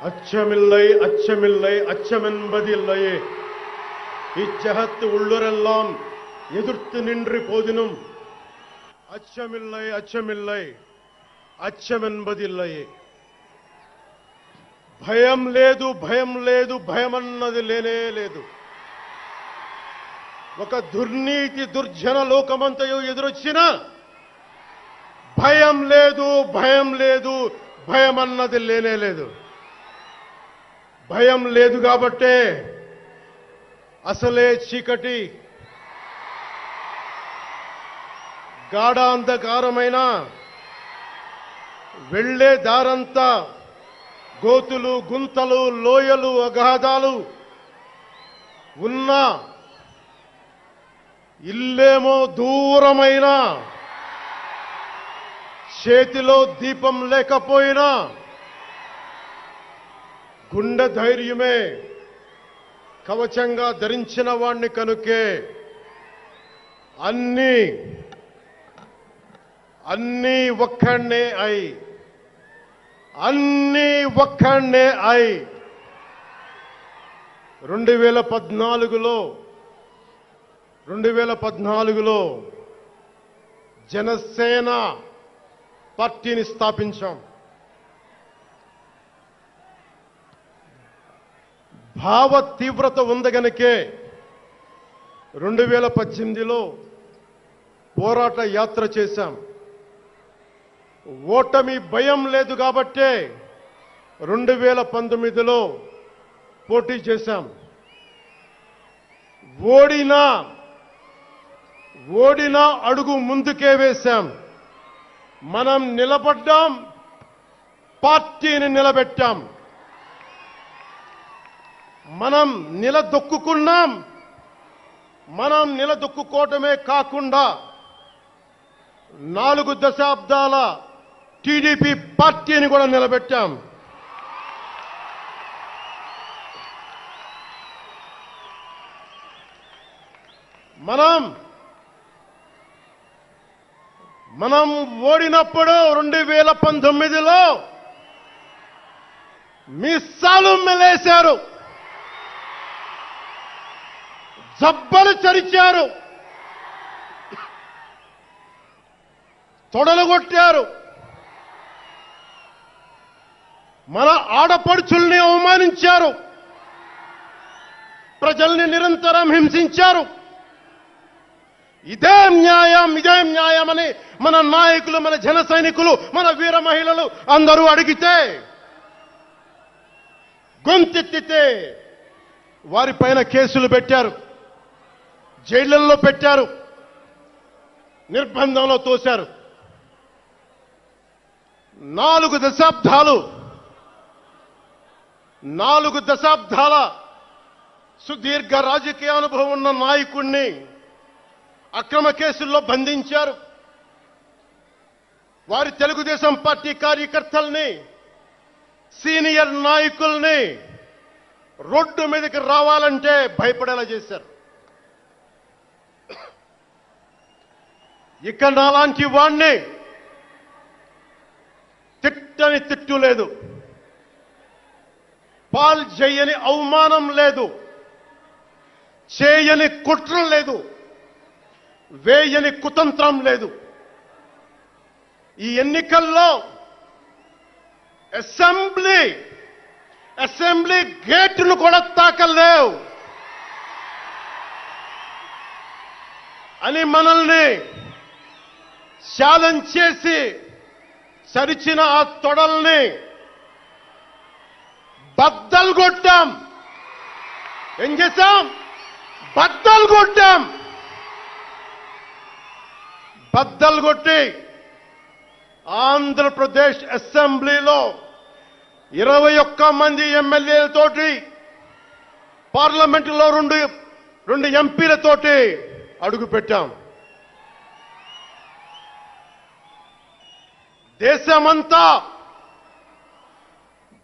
அச்சமில்லை அச்சமில்லை அச்சமென்பதில்லையே இச்சகத்து உள்ளுரெல்லாம் எதிர்த்து நின்று போதினும் அச்சமில்லை அச்சமில்லை అచ్చమెన్బదిల్లయే భయం లేదు భయం లేదు భయమన్నది లేనే లేదు. ఒక దుర్నీతి దుర్జన లోకమంతయు ఎదురొచ్చినా భయం లేదు భయం లేదు భయమన్నది లేనే లేదు. భయం లేదు కాబట్టే అసలే చీకటి గాఢ అంధకారమైన వెళ్లే దారంతా గోతులు గుంతలు లోయలు అగాధాలు ఉన్న ఇల్లేమో దూరమైన చేతిలో దీపం లేకపోయినా గుండె ధైర్యమే కవచంగా ధరించిన వాణ్ణి కనుకే అన్నీ ఒక్కడే అయి 2014లో జనసేన పార్టీని స్థాపించాం. భావ తీవ్రత ఉంది గనుకే 2018లో పోరాట యాత్ర చేశాం. ఓటమి భయం లేదు కాబట్టే 2019లో పోటీ చేశాం. ఓడినా అడుగు ముందుకే వేశాం. మనం నిలబడ్డాం, పార్టీని నిలబెట్టాం. మనం నిలదొక్కుకున్నాం. మనం నిలదొక్కుకోవటమే కాకుండా 4 దశాబ్దాల టీడీపీ పార్టీని కూడా నిలబెట్టాం. మనం ఓడినప్పుడు 2019లో మీసాలు మెలేశారు, జబ్బలు చరిచారు, తొడలు కొట్టారు, మన ఆడపడుచుల్ని అవమానించారు, ప్రజల్ని నిరంతరం హింసించారు. ఇదే న్యాయమని మన నాయకులు, మన జన సైనికులు, మన వీర మహిళలు అందరూ అడిగితే, గొంతెత్తితే వారిపైన కేసులు పెట్టారు, జైళ్లలో పెట్టారు, నిర్బంధంలో తోశారు. 4 దశాబ్దాల సుదీర్ఘ రాజకీయ అనుభవం ఉన్న నాయకుణ్ణి అక్రమ కేసుల్లో బంధించారు. వారి తెలుగుదేశం పార్టీ కార్యకర్తల్ని, సీనియర్ నాయకుల్ని రోడ్డు మీదకి రావాలంటే భయపడేలా చేశారు. ఇక నాలాంటి వాణ్ణి తిట్టని తిట్టు లేదు, పాల్ చేయని అవమానం లేదు, చేయని కుట్ర లేదు, వేయని కుతంత్రం లేదు. ఈ ఎన్నికల్లో అసెంబ్లీ గేటును కూడా తాకలేవు అని మనల్ని ఛాలెంజ్ చేసి సరిచిన ఆ తొడల్ని బద్దలు కొట్టాం. ఏం చేశాం? బద్దలు కొట్టాం. బద్దలు కొట్టి ఆంధ్రప్రదేశ్ అసెంబ్లీలో 21 మంది ఎమ్మెల్యేలతోటి, పార్లమెంటులో 2 ఎంపీలతోటి అడుగుపెట్టాం.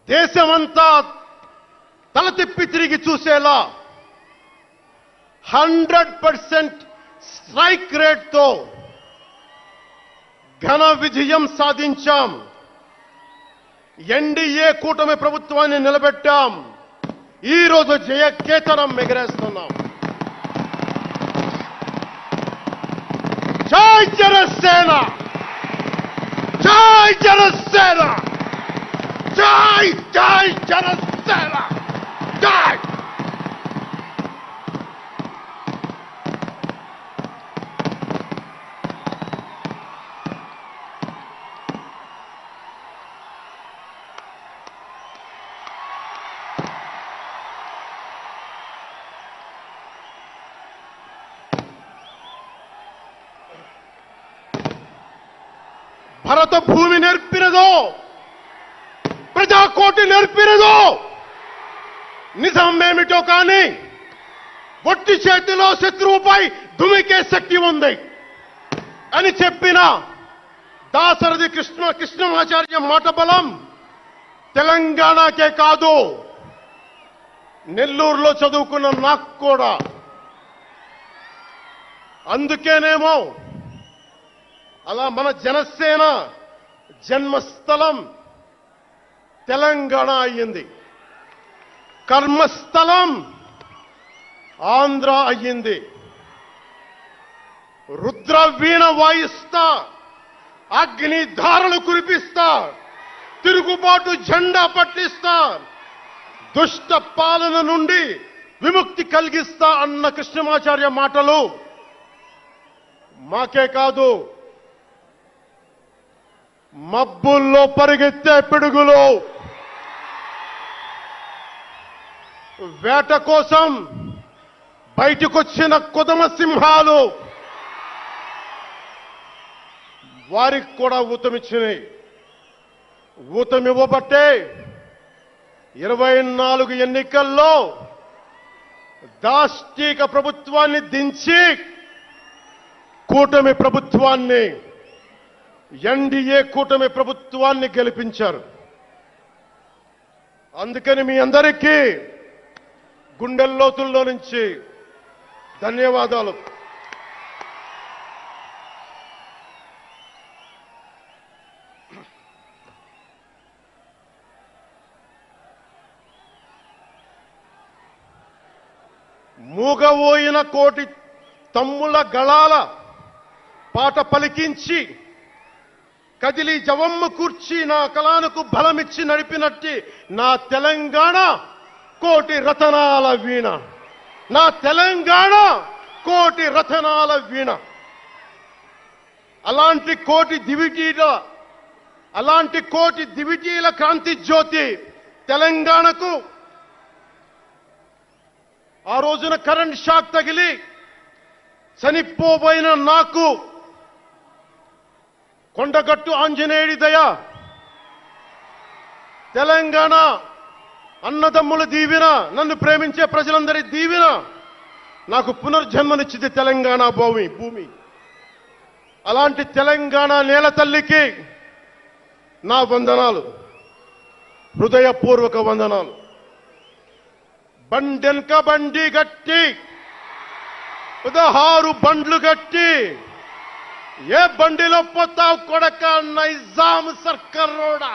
దేశమంతా తల తిప్పి తిరిగి చూసేలా 100% స్ట్రైక్ రేట్తో ఘన విజయం సాధించాం. ఎన్డీఏ కూటమి ప్రభుత్వాన్ని నిలబెట్టాం. ఈ రోజు జయకేతనం ఎగరేస్తున్నాం. జై జనసేన, జై జనసేన, జై జై జనసేన, జై. భరత భూమి నేర్పినదో, ప్రజాకోటి నేర్పినదో నిజమేమిటో కానీ ఒట్టి చేతిలో శత్రువుపై దుమికే శక్తి ఉంది అని చెప్పిన దాశరథి కృష్ణమాచార్య మాట బలం తెలంగాణకే కాదు, నెల్లూరులో చదువుకున్న నాకు కూడా. అందుకేనేమో అలా మన జనసేన జన్మస్థలం తెలంగాణ అయ్యింది, కర్మస్థలం ఆంధ్ర అయ్యింది. రుద్రవీణ వాయిస్తా, అగ్ని ధారలు కురిపిస్తా, తిరుగుబాటు జెండా పట్టిస్తా, దుష్ట పాలన నుండి విముక్తి కలిగిస్తా అన్న కృష్ణమాచార్య మాటలు మాకే కాదు, మబ్బుల్లో పరిగెత్తే పిడుగులు, వేట కోసం బయటకొచ్చిన కొదమ సింహాలు వారికి కూడా ఊతమిచ్చినాయి. ఊతమివ్వబట్టే 24 ఎన్నికల్లో దాష్టీక ప్రభుత్వాన్ని దించి కూటమి ప్రభుత్వాన్ని, ఎన్డీఏ కూటమి ప్రభుత్వాన్ని గెలిపించారు. అందుకని మీ అందరికీ గుండెల్లోతుల్లో నుంచి ధన్యవాదాలు. మూగబోయిన కోటి తమ్ముల గళాల పాట పలికించి కదిలి జవమ్మ కూర్చి నా కళానికి బలమిచ్చి నడిపినట్టి నా తెలంగాణ కోటి రతనాల వీణ, నా తెలంగాణ కోటి రతనాల వీణ. అలాంటి కోటి దివిటీల క్రాంతి జ్యోతి తెలంగాణకు ఆ రోజున కరెంట్ షాక్ తగిలి చనిపోబోయిన నాకు కొండగట్టు ఆంజనేయుడి దయ, తెలంగాణ అన్నదమ్ముల దీవెన, నన్ను ప్రేమించే ప్రజలందరి దీవెన నాకు పునర్జన్మనిచ్చింది తెలంగాణ భూమి. అలాంటి తెలంగాణ నేల తల్లికి నా వందనాలు, హృదయపూర్వక వందనాలు. బండెన్క బండి గట్టి 16 బండ్లు గట్టి ఏ బండిలో పోతావు కొడక నైజాం సర్కారోడా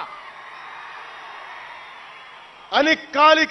అని కాలిక